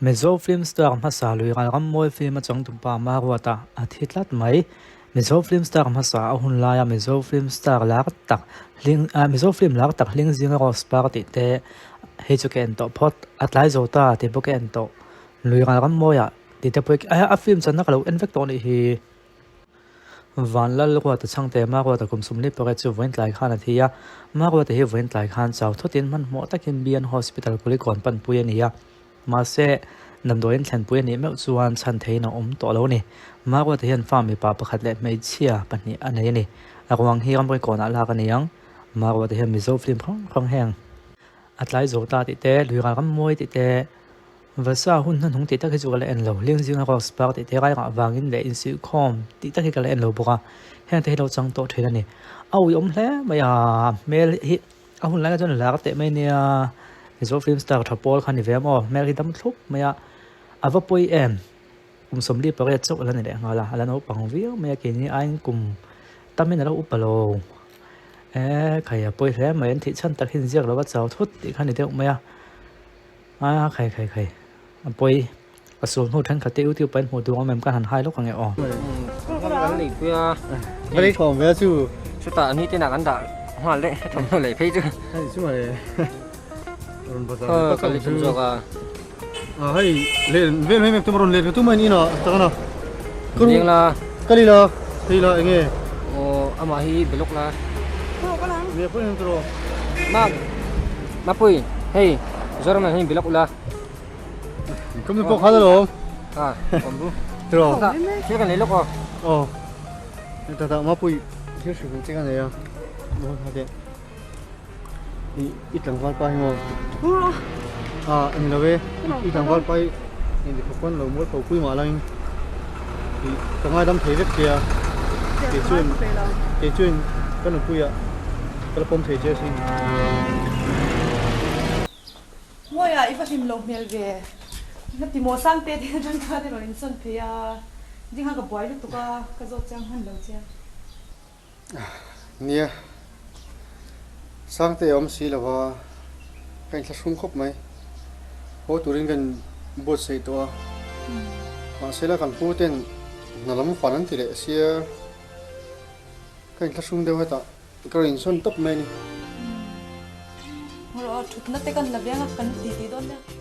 Mezo Film Star Masa lui ram moi film chong tumpa ma ruata athitlat mai Mezo Film Star Masa ahun laya Mezo Film Star lak tak ling Mezo Film lak tak ling zinga ros party te he chu ken to phot atlai zota te bo ken to lui ram moya ti te pek a film chan nakalo invect on hi van lal ko ta changte ma ko ta kum sumni pare chu voin tlai khan athia ma ko ta he voin tlai khan chaw thotin man mo takin bian hospital kuli kon pan puya niya ma se nam doin thlan puya ni me chuan chan theina to lo ni ma ko ta hian fam mi pa pakhat le mai chia pani anei ni awang hi ram ko kon ala ka niang ma ko ta hian mizo film khong heng atlai zo ta ti te lui ram moi ti te vasa hun nan hung ti ta chu kala en lo ling jing ro spark ti te gai ga wangin le in si khom ti ta kala en lo boka hen te lo chang to thela ni au yom hle maya mel hi a hun la ka jon la te mai nia zo film star thapol khan ni vemo mel hi dam thup maya ava poi em som li pare chok la ni le ngala ala no pang viu maya ke ni ain kum tamin lo upalo khaya poi hle mai thi chan tak hin jiak lo wa chaw thut ti khan ni te maya khai poi asul hu than khate u tiu pan hu du mem kan han hai lo kange o cái này kia cái thòng về chú chú ta ní tên nào ăn đã hoàn lệ thòng lệ phê chứ hay chú mà cái lịch chúng à hay lên về mấy tụi mình lên tụi mình nó tao nào riêng là cái đi là anh nghe ama hi belok là về phơi hình tụi ma pui hey giờ mà hi belok là cũng được bốc hết rồi à còn bu rồi cái này lúc à ta mà bụi thiếu sử dụng cái này à đúng không thế ít lần quan bay mà anh là về ít lần quan bay anh thì quan là mỗi cầu quy mà lên thì cả hai đâm thấy rất kìa để chuyên cái là quy à cái là bom thấy chưa xin moi à ifa him lo mel ve na ti mo sang te te dan ka de ron son phe ya ding ha ka boy lu to ka zo chang han lo che nia sang te om si là wa cái là sung khóc mấy hố tụi mình cần bớt xây to mà sẽ là cần phụ tên nó lắm khoản ăn thì để xia cái là sung đâu hết ta cái hình son tấp mấy ho thut na te kan la ve nga kan ti ti don na